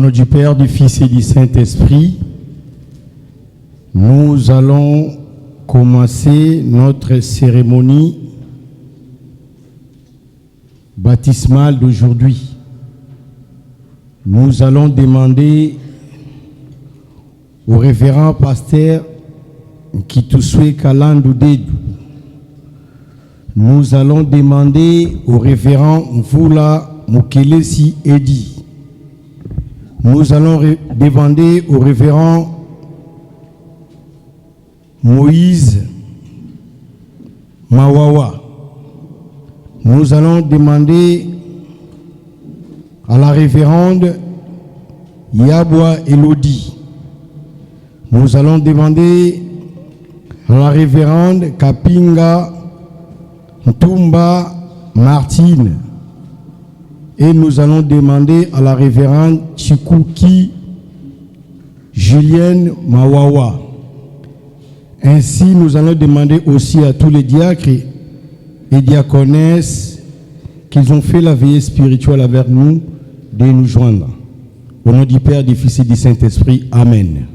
nom du Père, du Fils et du Saint-Esprit, nous allons commencer notre cérémonie baptismale d'aujourd'hui. Nous allons demander au révérend pasteur Kitoussoué Kalandou Dedou. Nous allons demander au révérend Mvula Mukelesi Edi. Nous allons demander au révérend Moïse Mawawa. Nous allons demander à la révérende Yabwa Elodie. Nous allons demander à la révérende Kapinga Ntumba Martine. Et nous allons demander à la révérende Chikuki Julienne Mawawa. Ainsi, nous allons demander aussi à tous les diacres et diaconesses qu'ils ont fait la veillée spirituelle avec nous de nous joindre. Au nom du Père, du Fils et du Saint-Esprit. Amen.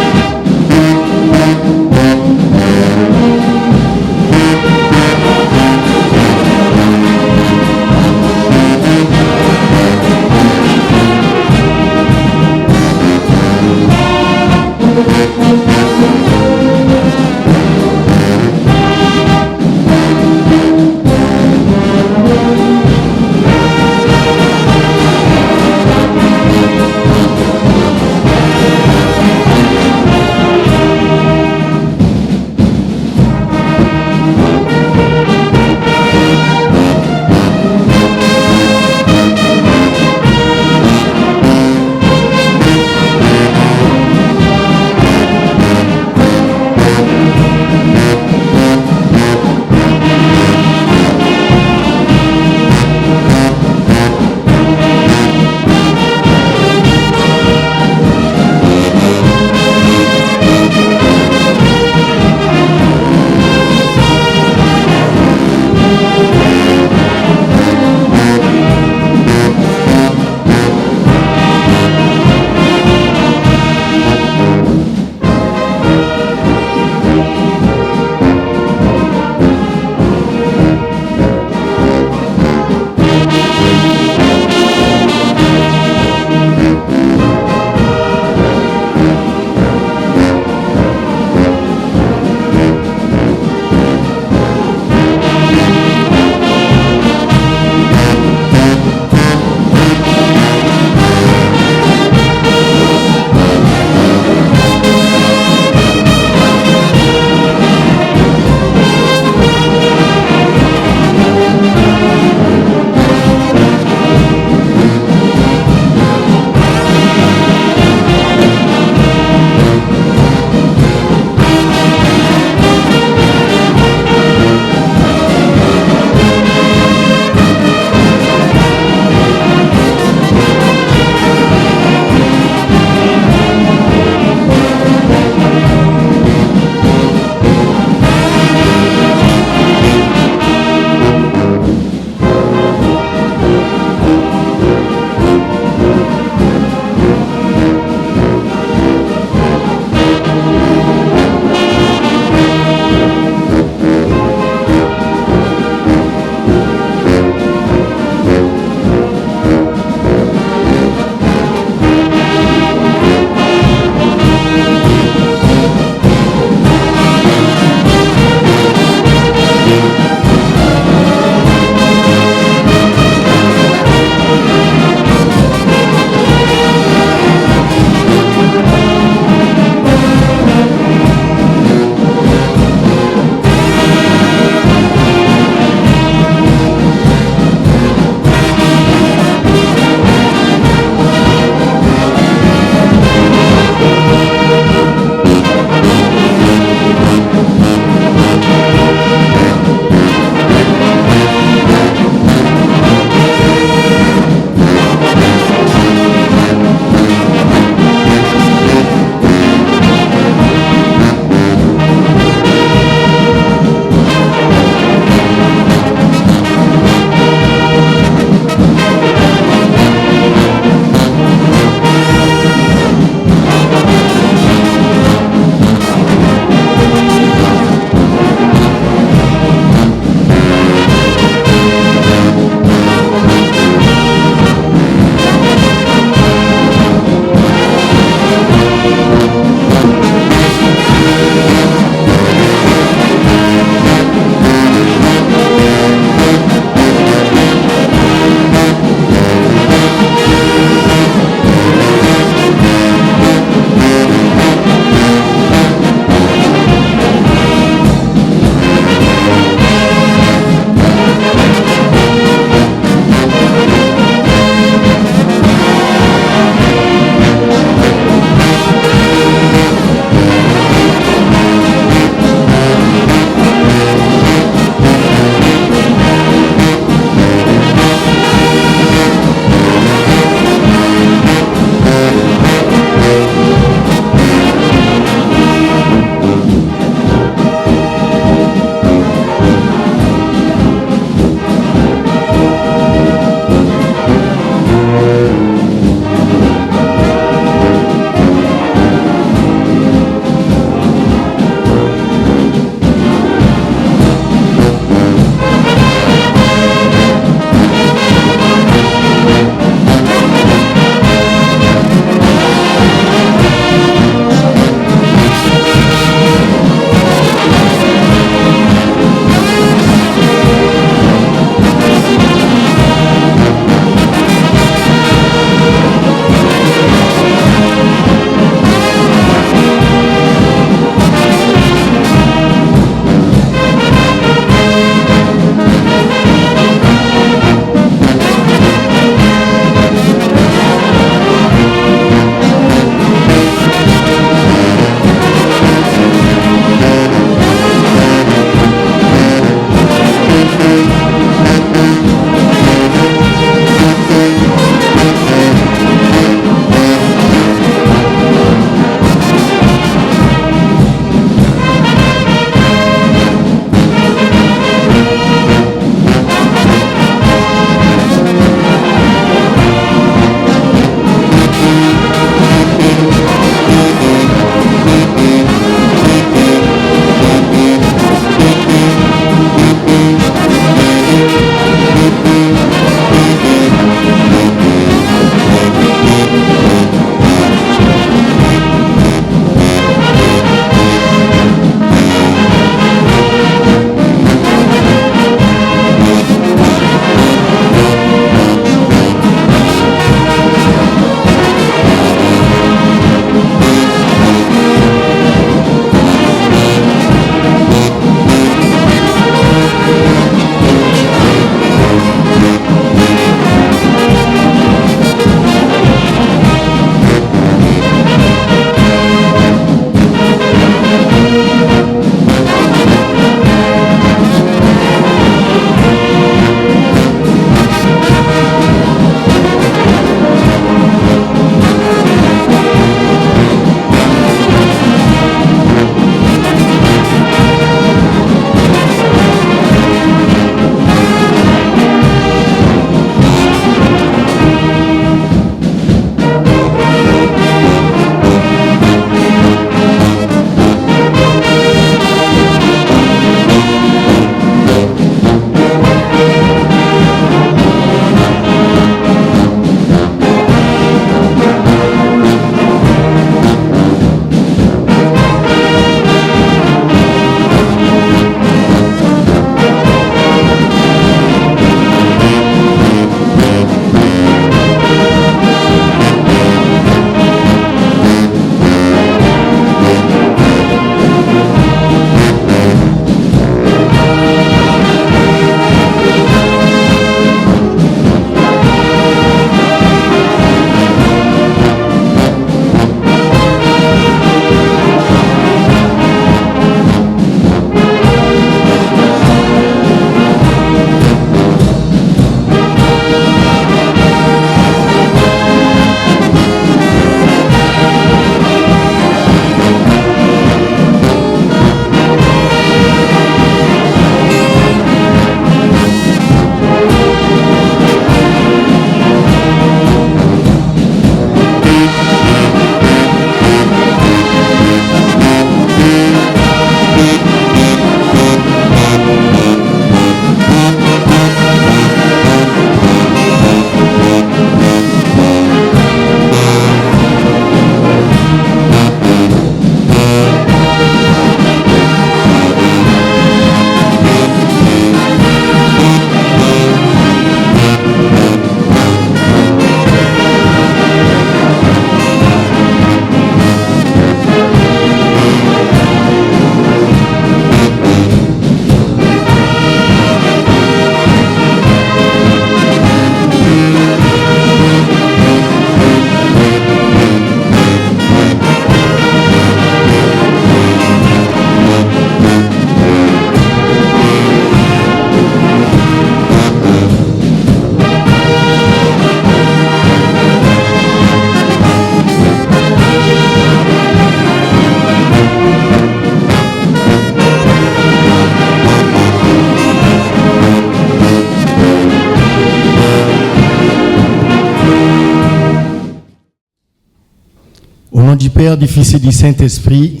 Père, du Fils et du Saint-Esprit,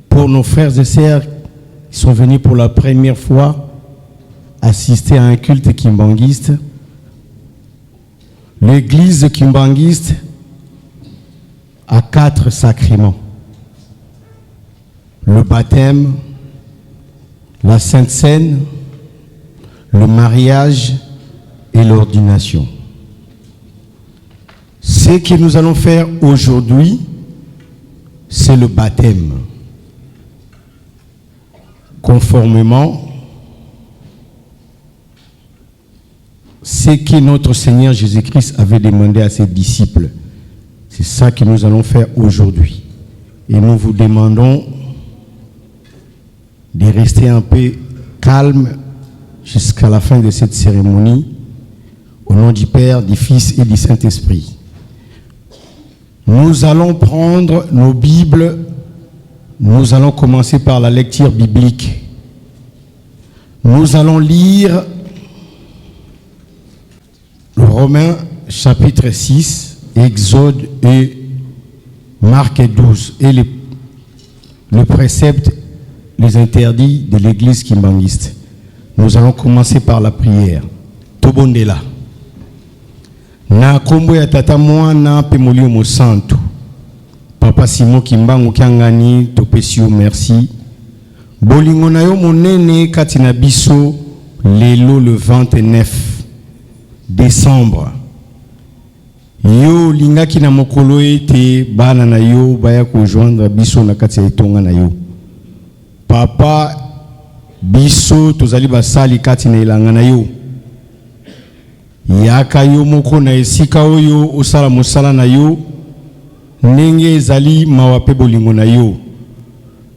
pour nos frères et sœurs qui sont venus pour la première fois assister à un culte kimbanguiste, l'église kimbanguiste a 4 sacrements. Le baptême, la Sainte Seine, le mariage et l'ordination. Ce que nous allons faire aujourd'hui, c'est le baptême. Conformément ce que notre Seigneur Jésus-Christ avait demandé à ses disciples. C'est ça que nous allons faire aujourd'hui. Et nous vous demandons de rester un peu calme jusqu'à la fin de cette cérémonie, au nom du Père, du Fils et du Saint-Esprit. Nous allons prendre nos Bibles, nous allons commencer par la lecture biblique. Nous allons lire Romains chapitre 6, Exode et Marc 12, et le précepte, les interdits de l'église kimbanguiste. Nous allons commencer par la prière. Tobondela. Na kombo ya tata mwana pe molimo santo. Papa Simon Kimbangu Kiangani topesi yo merci. Bolingo na yo monene kati na biso lelo le 29 décembre. Yo lingaki na mokolo ete bana na yo baya kojoindre biso na kati ya etonga na yo. Papa biso tozali basali kati na elanga na yo. Yaka yo moko na esika oyo osala mosala na yo ndenge ezali mawa pe bolingo na yo.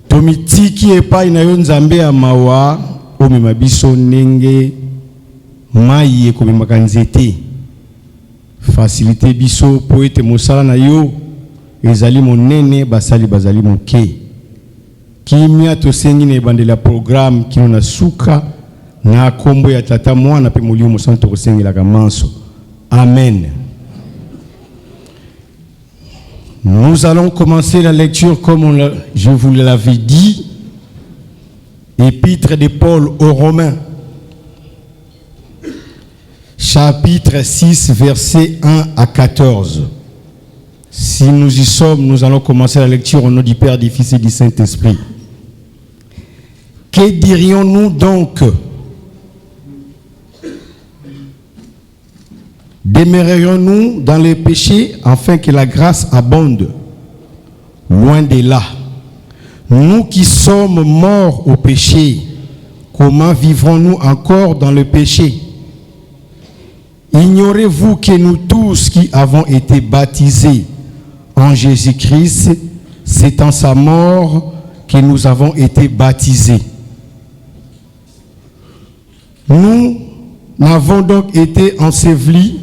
Tomitiki epai na yo nzambe ya mawa omema biso ndenge mai ekomemaka nzete. Facilité biso po ete mosala na yo ezali monene basali bazali moke. Kimia tosengi na ebandela programme kino na suka na kombo ya tata mwana pe molimo santo kosengelaka manso. Amen. Nous allons commencer la lecture comme je vous l'avais dit. Épître de Paul aux Romains. Chapitre 6, versets 1 à 14. Si nous y sommes, nous allons commencer la lecture au nom du Père, du Fils et du Saint-Esprit. Que dirions-nous donc? Demeurerions-nous dans les péchés afin que la grâce abonde? Loin de là. Nous qui sommes morts au péché, comment vivrons-nous encore dans le péché? Ignorez-vous que nous tous qui avons été baptisés en Jésus-Christ, c'est en sa mort que nous avons été baptisés. Nous n'avons donc été ensevelis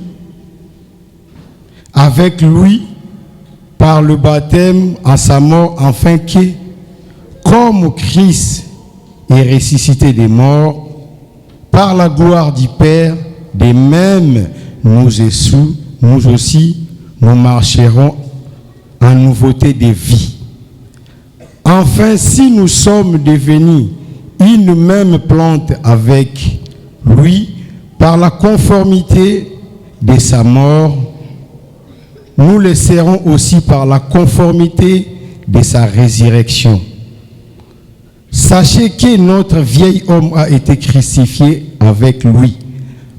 avec lui par le baptême en sa mort, afin que, comme Christ est ressuscité des morts, par la gloire du Père, de même nous aussi, nous marcherons en nouveauté de vie. Enfin, si nous sommes devenus une même plante avec lui, par la conformité de sa mort, nous le serons aussi par la conformité de sa résurrection. Sachez que notre vieil homme a été crucifié avec lui,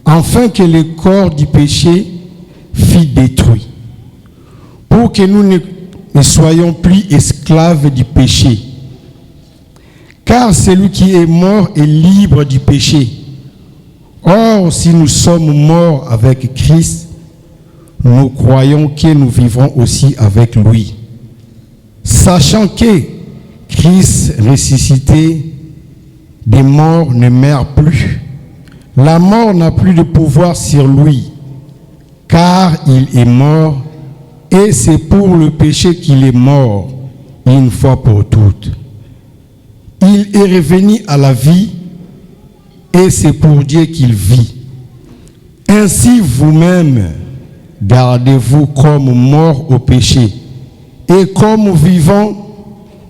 afin que le corps du péché fût détruit, pour que nous ne soyons plus esclaves du péché. Car celui qui est mort est libre du péché. Or, si nous sommes morts avec Christ, nous croyons que nous vivrons aussi avec lui. Sachant que Christ ressuscité des morts ne meurt plus. La mort n'a plus de pouvoir sur lui, car il est mort, et c'est pour le péché qu'il est mort, une fois pour toutes. Il est revenu à la vie, et c'est pour Dieu qu'il vit. Ainsi vous-même, gardez-vous comme morts au péché et comme vivants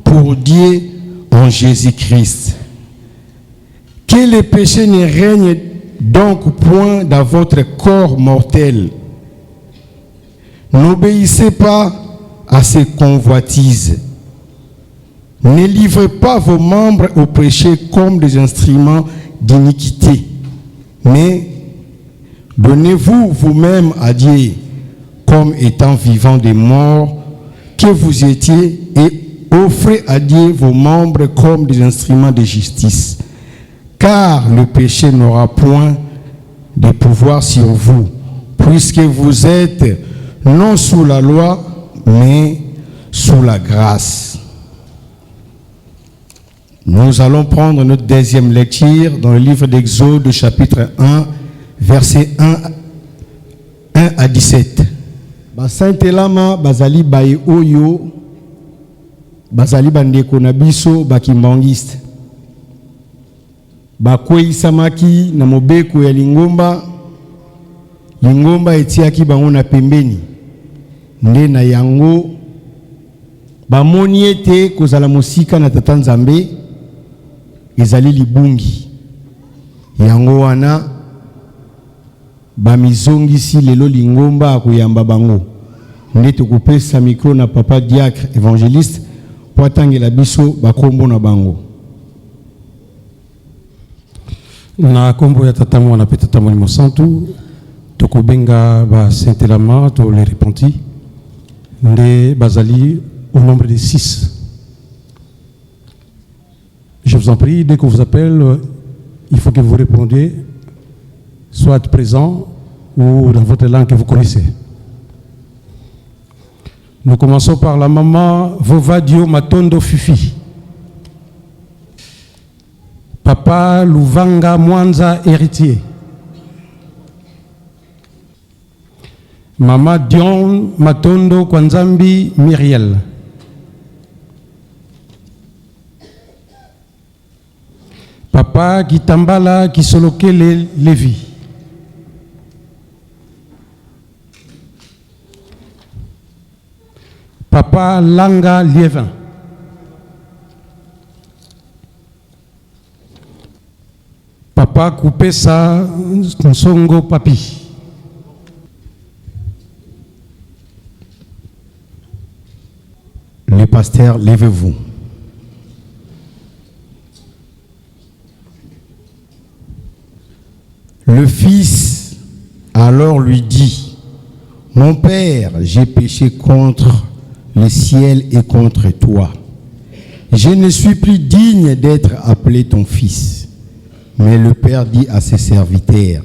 pour Dieu en Jésus-Christ. Que le péché ne règne donc point dans votre corps mortel. N'obéissez pas à ces convoitises. Ne livrez pas vos membres au péché comme des instruments d'iniquité, mais donnez-vous vous-même à Dieu comme étant vivants des morts que vous étiez et offrez à Dieu vos membres comme des instruments de justice. Car le péché n'aura point de pouvoir sur vous, puisque vous êtes non sous la loi, mais sous la grâce. Nous allons prendre notre deuxième lecture dans le livre d'Exode, chapitre 1, versets 1 à 17. Basantelama bazali baye oyo bazali bandeko na biso bakimbangiste. Bakwei samaki na mobeko ya lingomba. Lingomba etiaki bango na pembeni. Nde na yango bamoni ete kozala mosika na tata Nzambe ezali libungi. Yango wana bamizongisi lelo lingomba akuyamba bango. Nde tokopesa mikro na papa diacre évangéliste po atangela biso bakombo na bango. Na kombo ya tata mwana pe tata Molimo Santu tokobenga ba Saint-Elama to les repentis nde bazali au nombre de 6. Je vous en prie, dès qu'on vous appelle, il faut que vous répondiez, soit présent ou dans votre langue que vous connaissez. Nous commençons par la maman Vovadio Matondo Fifi. Papa Luvanga Mwanza héritier. Maman Dion Matondo Kwanzambi Myriel. Papa Kitambala Kisolokele Lévi. Papa Langa Liévin. Papa Koupessa Nsongo Papi. Le pasteur, levez-vous. Le fils alors lui dit, mon père, j'ai péché contre le ciel et contre toi. Je ne suis plus digne d'être appelé ton fils. Mais le père dit à ses serviteurs,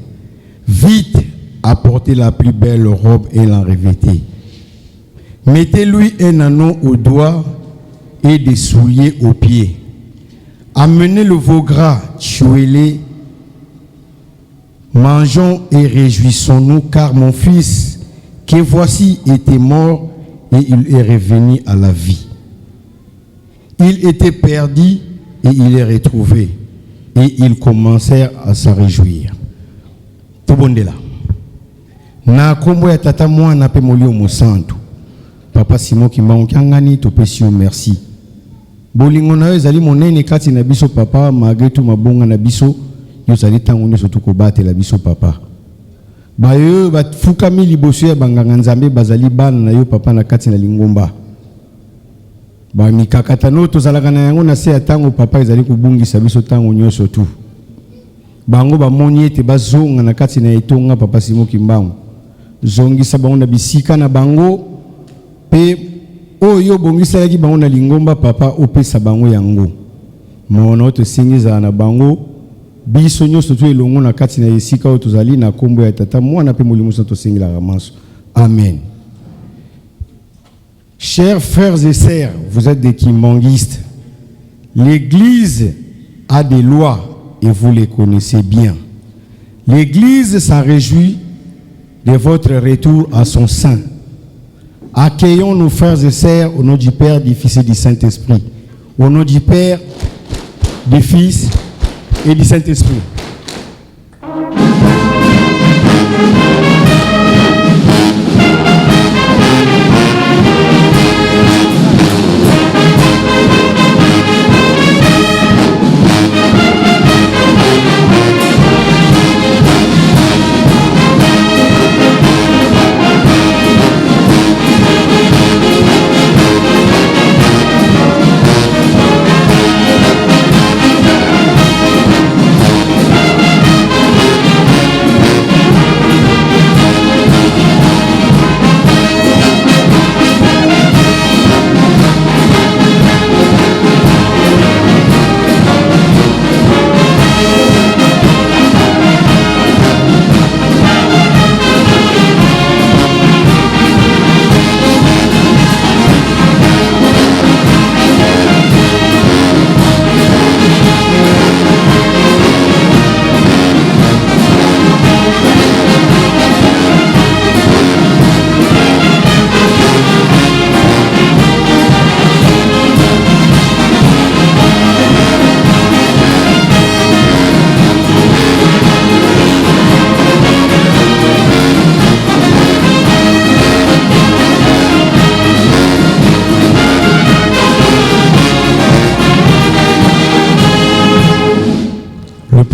vite, apportez la plus belle robe et l'en revêtez. Mettez-lui un anneau au doigt et des souliers aux pieds. Amenez le veau gras, tuez-les. Mangeons et réjouissons-nous, car mon fils, que voici, était mort et il est revenu à la vie. Il était perdu et il est retrouvé. Et ils commencèrent à se réjouir. Tout bon de là. Na kombo ya tata mwana pe molio mosantu. Papa Simon Kimbango kiangani topesi merci. Bolingo na yo ezali monene kati na biso papa malgré tout mabonga na biso yo zali tango nyonso tokobatela biso papa. Bayo bafukami liboso ya banganga Nzambe bazali bana na yo papa na kati na lingomba. Ba mikakata no tozalaka na yango na se ya tango papa ezali kubungisa biso tango nyonso tu. Bango bamoni ete bazonga na kati na etonga papa Simon Kimbango. Zongisa bango na bisika na bango pe oyo bongisa yaki bango na lingomba papa opesa bango yango. Mono to singiza na bango biso nyonso tu elongo na kati na esika o tozali na kombo ya tata mwana pe Molimo Santu singila ramanso. Amen. Chers frères et sœurs, vous êtes des kimbanguistes. L'Église a des lois et vous les connaissez bien. L'Église s'en réjouit de votre retour à son sein. Accueillons nos frères et sœurs au nom du Père, du Fils et du Saint-Esprit. Au nom du Père, du Fils et du Saint-Esprit.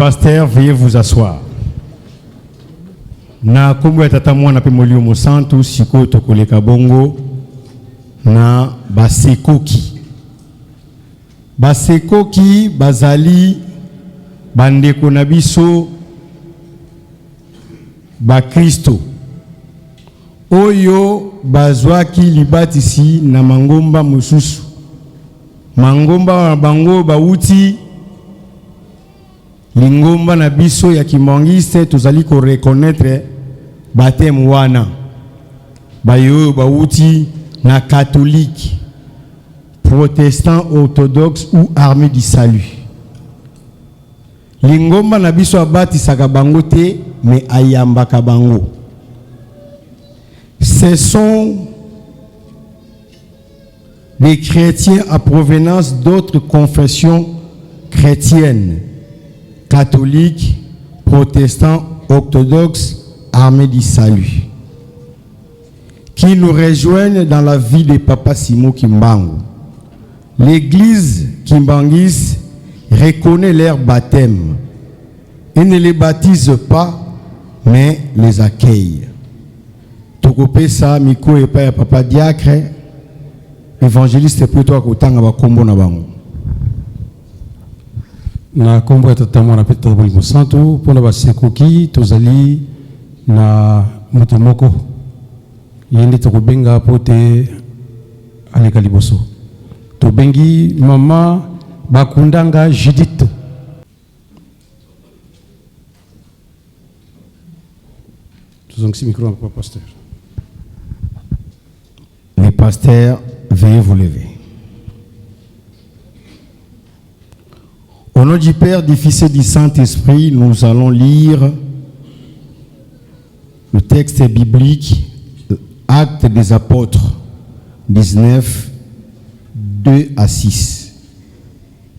pasteurs, veuillez vous asseoir. Na kombo ya tata mwana pe molio mosantu siko tokoleka bongo na basekoki. Basekoki bazali bandeko na biso ba Kristo. Oyo bazwaki libatisi na mangomba mususu. Mangomba wa bango bauti lingomba na biso ya kimangiste tozali ko reconnaître baptême wana. Bayo bauti na catholique, protestant, orthodoxe ou armée du salut. Lingomba na biso abatisaka bango te mais ayambaka bango. Ce sont des chrétiens à provenance d'autres confessions chrétiennes, catholiques, protestants, orthodoxes, armés du salut, qui nous rejoignent dans la vie de Papa Simon Kimbangu. L'église Kimbangis reconnaît leur baptême et ne les baptise pas, mais les accueille. Tokope sa miko epa ya Papa Diacre, évangéliste plutôt à kotanga ba kombo na bango. Na kombo ya tata mwana pe tata boli mosantu pona ba sekoki tozali na moto moko yende tokobenga pote aleka liboso. Tobengi mama bakundanga Judith. Tuzongisi micro à pasteur. Les pasteurs, veuillez vous lever. Au nom du Père, du Fils et du Saint-Esprit, nous allons lire le texte biblique, Actes des Apôtres, 19, 2 à 6.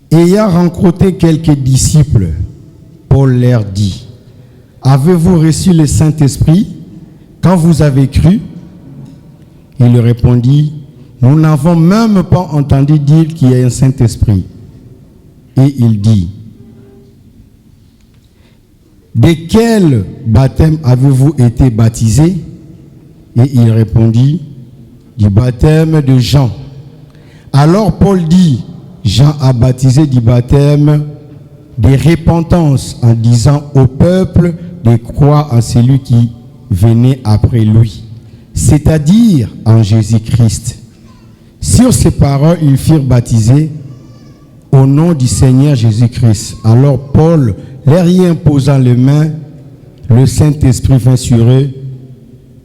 Ayant rencontré quelques disciples, Paul leur dit, avez-vous reçu le Saint-Esprit quand vous avez cru? Il leur répondit, nous n'avons même pas entendu dire qu'il y a un Saint-Esprit. Et il dit, de quel baptême avez-vous été baptisés? Et il répondit, du baptême de Jean. Alors Paul dit, Jean a baptisé du baptême de repentance en disant au peuple de croire en celui qui venait après lui, c'est-à-dire en Jésus-Christ. Sur ces paroles, ils furent baptisés au nom du Seigneur Jésus-Christ. Alors Paul, leur y imposant les mains, le Saint-Esprit vint sur eux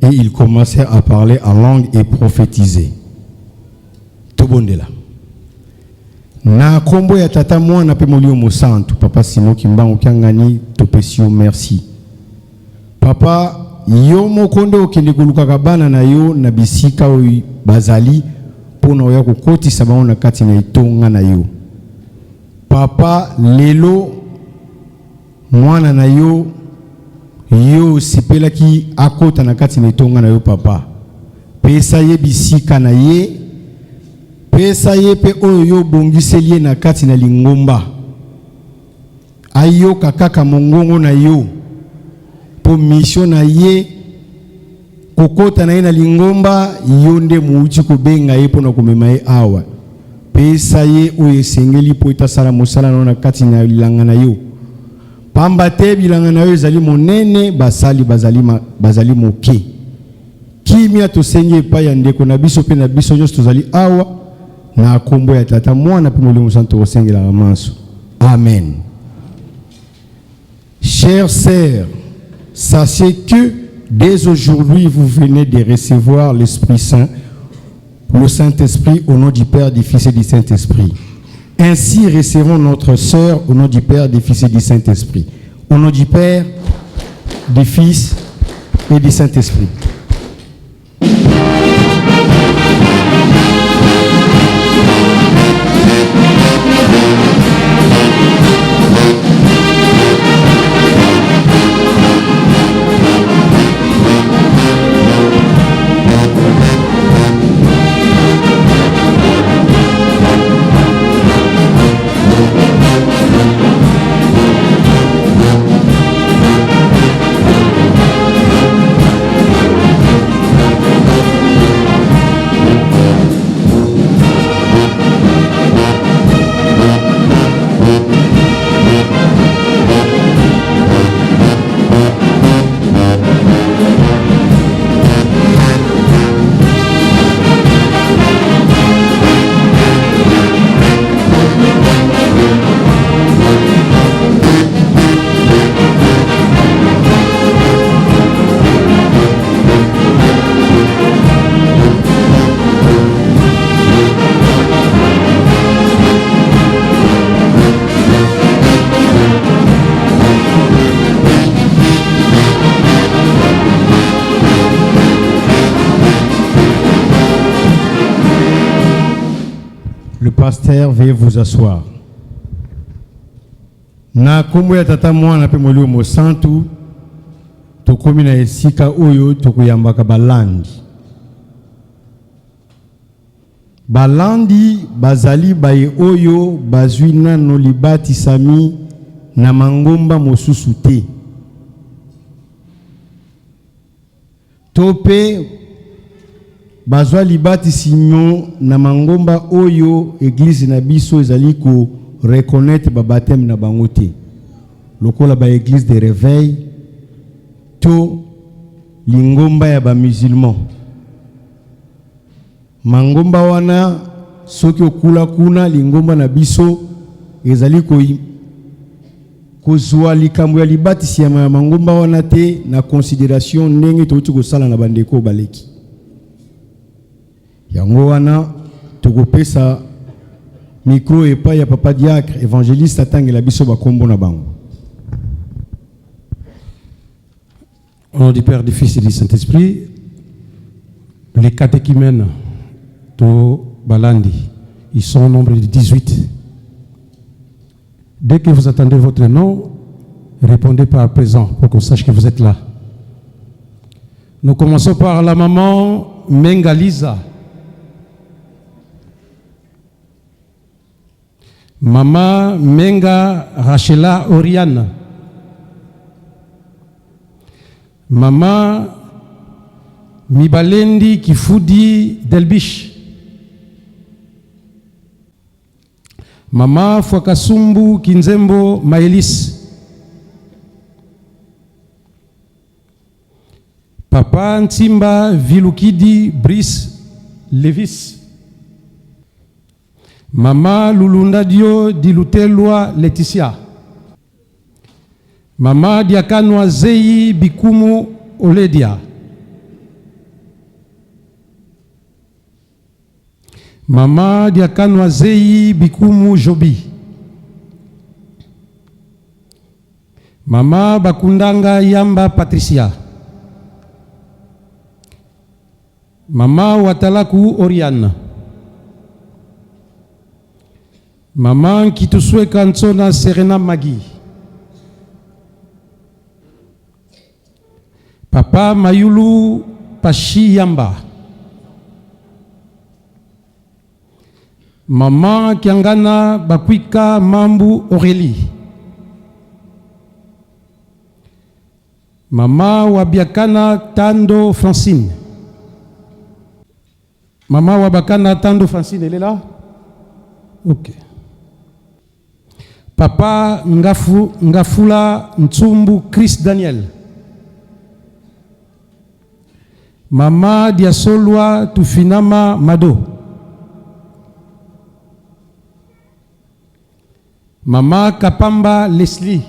et ils commencèrent à parler en langue et prophétiser. Tobondela. Na kombo ya tata mwana pe molio mosantu Papa Simon Kimbangu Kangani topesio merci. Papa yo mokondo okende koluka bana na yo na bisika oyi bazali pona oya kokotisa bango na kati na itonga na yo. Papa lelo mwana na yo yo sipelaki akota na kati na itonga na yo papa. Pesa ye bisika na ye, pesa ye pe oyo yo bongiseli na kati na lingomba. Ayo kaka mongongo na yo. Po mission na ye kokota na ye na lingomba yonde muuchi kubenga ye pona kumema ye awa. Pesa ye oyo esengeli po itasala mosala na kati na lilanga na yo. Pamba te bilanga na yo ezali monene basali bazali moke. Kimia tosenge pa ya ndeko na biso pe na biso nyonso tozali awa na kombo ya tata mwana pe molimo santo osengela manso. Amen. Chers sœurs, sachez que dès aujourd'hui vous venez de recevoir l'Esprit Saint, le Saint-Esprit au nom du Père, du Fils et du Saint-Esprit. Ainsi recevons notre sœur au nom du Père, du Fils et du Saint-Esprit. Au nom du Père, du Fils et du Saint-Esprit. pasteurs, veuillez vous asseoir. Na kombo ya tata mwana pe molio mo santu tokomi na esika oyo tokuyambaka balandi. Balandi bazali baye oyo bazwi nano libatisami na mangomba mosusu te. Tope bazwa libatisimo na mangomba oyo église na biso ezali ko reconnaître ba baptême na bango te. Lokola ba église de réveil to lingomba ya ba musulman. Mangomba wana soki okula kuna lingomba na biso ezali ko zwa likambo ya libatisi ya mangomba wana te na considération ndenge touti kosala na bandeko baleki. Yango wana tokopesa micro epai ya papa diacre évangéliste atangela biso bakombo na bango. Au nom du Père, du Fils et du Saint-Esprit, les catéchumènes de Balandi, ils sont au nombre de 18. Dès que vous attendez votre nom, répondez par présent pour qu'on sache que vous êtes là. Nous commençons par la maman Menga Lisa. Maman Menga Rachela Oriane. Maman Mibalendi Kifudi Delbish. Maman Fwakasumbu Kinzembo Maëlys. Papa Ntimba Vilukidi Brice Levis. Maman Lulundadio Dilutelwa Laetitia. Maman Diakanwa Zeyi Bikumu Oledia. Maman Diakanwa Zeyi Bikumu Jobi. Maman Bakundanga Yamba Patricia. Maman Watalaku Oriane. Maman Kituswe Kansona Serena Magi. Papa Mayulu Pachi Yamba. Maman Kiangana Bakwika Mambu Aurélie. Maman Wabiakana Tando Francine. Maman Wabakana Tando Francine, elle est là? Ok. Papa Ngafula Ntsumbu Chris Daniel. Maman Diasolwa Tufinama Mado. Maman Kapamba Leslie.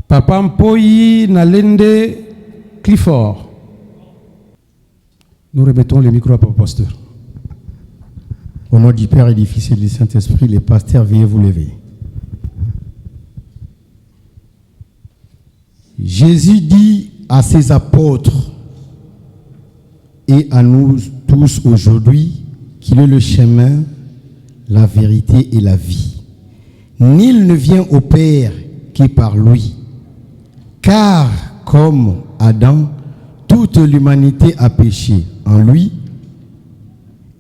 Papa Mpoyi Nalende Clifford. Nous remettons les micros à Papa Pasteur. Au nom du Père et du Fils et du Saint-Esprit, les pasteurs, veuillez vous lever. Jésus dit à ses apôtres et à nous tous aujourd'hui qu'il est le chemin, la vérité et la vie. Nul ne vient au Père que par lui. Car, comme Adam, toute l'humanité a péché en lui,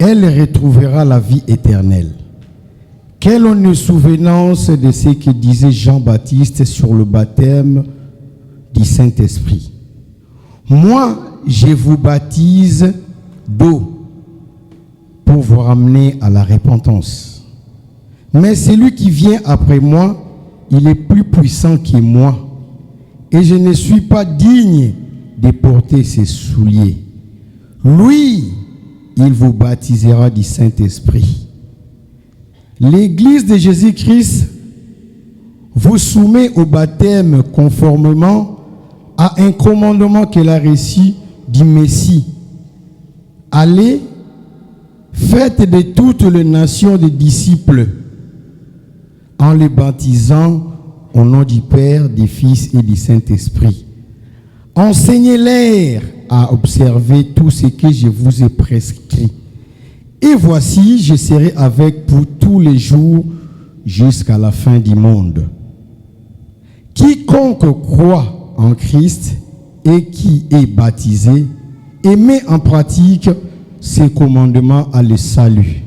elle retrouvera la vie éternelle. Quelle une souvenance de ce que disait Jean-Baptiste sur le baptême du Saint-Esprit. Moi, je vous baptise d'eau pour vous ramener à la repentance. Mais celui qui vient après moi, il est plus puissant que moi. Et je ne suis pas digne de porter ses souliers. Lui, il vous baptisera du Saint-Esprit. L'Église de Jésus-Christ vous soumet au baptême conformément à un commandement qu'elle a reçu du Messie. Allez, faites de toutes les nations des disciples en les baptisant au nom du Père, du Fils et du Saint-Esprit. Enseignez-leur à observer tout ce que je vous ai prescrit. Et voici, je serai avec pour tous les jours jusqu'à la fin du monde. Quiconque croit en Christ et qui est baptisé et met en pratique ses commandements a le salut.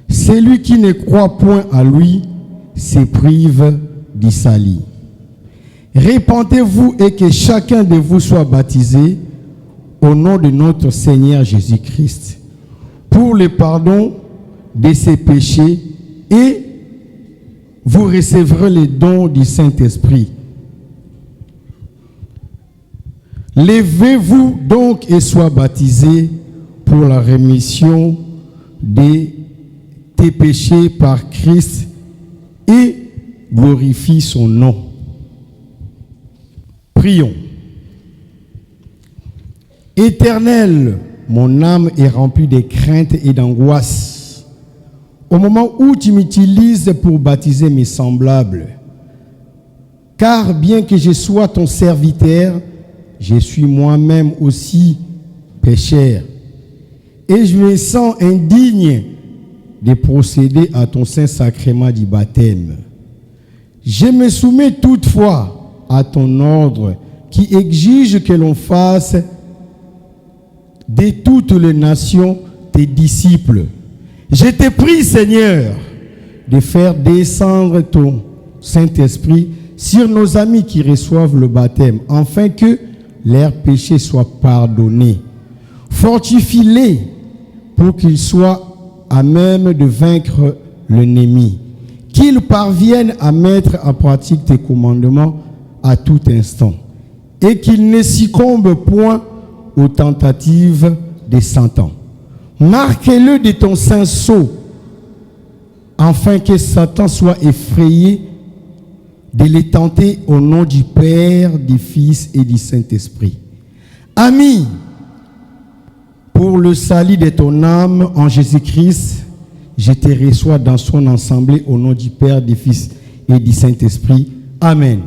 Celui qui ne croit point à lui se prive du salut. Répentez-vous et que chacun de vous soit baptisé au nom de notre Seigneur Jésus-Christ pour le pardon de ses péchés et vous recevrez le don du Saint-Esprit. Levez-vous donc et sois baptisés pour la rémission de tes péchés par Christ et glorifie son nom. Prions. Éternel, mon âme est remplie de crainte et d'angoisse au moment où tu m'utilises pour baptiser mes semblables. Car bien que je sois ton serviteur, je suis moi-même aussi pécheur. Et je me sens indigne de procéder à ton Saint-Sacrement du baptême. Je me soumets toutefois à ton ordre qui exige que l'on fasse de toutes les nations tes disciples. Je te prie, Seigneur, de faire descendre ton Saint-Esprit sur nos amis qui reçoivent le baptême, afin que leurs péchés soient pardonnés. Fortifie-les pour qu'ils soient à même de vaincre l'ennemi, qu'ils parviennent à mettre en pratique tes commandements à tout instant, et qu'ils ne succombent point aux tentatives des Satan. Marque-le de ton saint sceau, afin que Satan soit effrayé de les tenter au nom du Père, du Fils et du Saint-Esprit. Amis, pour le salut de ton âme en Jésus-Christ, je te reçois dans son assemblée au nom du Père, du Fils et du Saint-Esprit. Amen.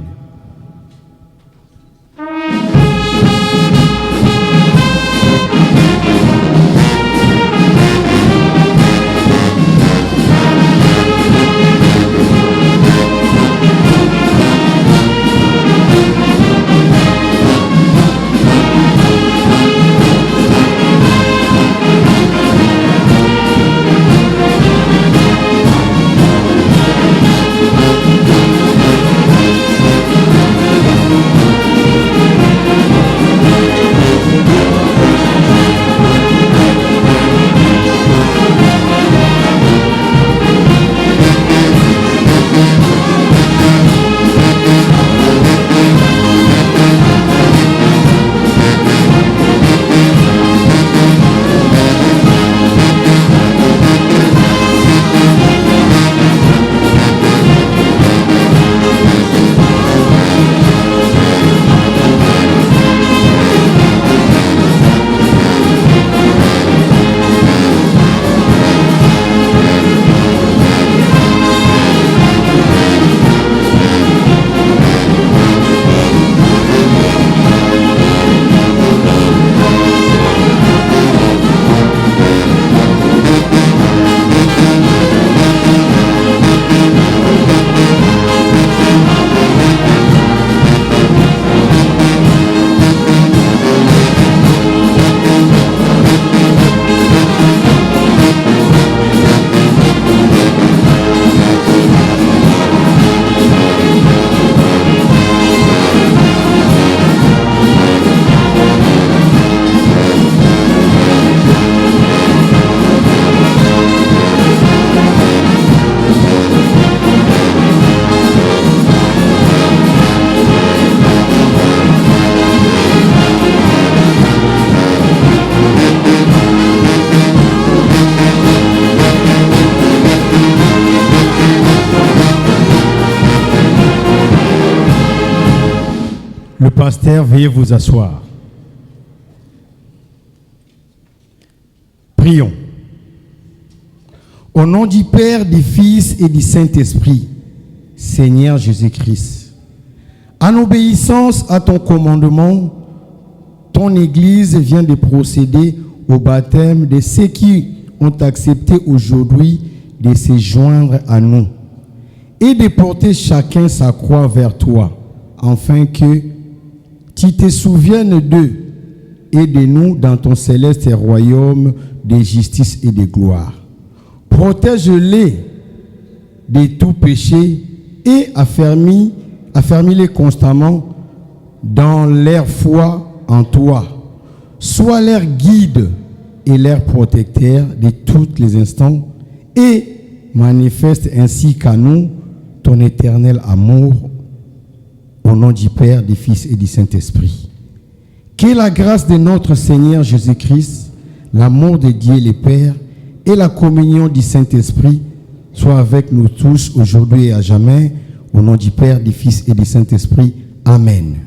Le pasteur, veuillez vous asseoir. Prions. Au nom du Père, du Fils et du Saint-Esprit, Seigneur Jésus-Christ, en obéissance à ton commandement, ton Église vient de procéder au baptême de ceux qui ont accepté aujourd'hui de se joindre à nous et de porter chacun sa croix vers toi, afin que tu te souviennes d'eux et de nous dans ton céleste royaume de justice et de gloire. Protège-les de tout péché et affermis-les constamment dans leur foi en toi. Sois leur guide et leur protecteur de tous les instants et manifeste ainsi qu'à nous ton éternel amour au nom du Père, du Fils et du Saint-Esprit. Que la grâce de notre Seigneur Jésus-Christ, l'amour de Dieu le Père et la communion du Saint-Esprit soient avec nous tous aujourd'hui et à jamais, au nom du Père, du Fils et du Saint-Esprit. Amen.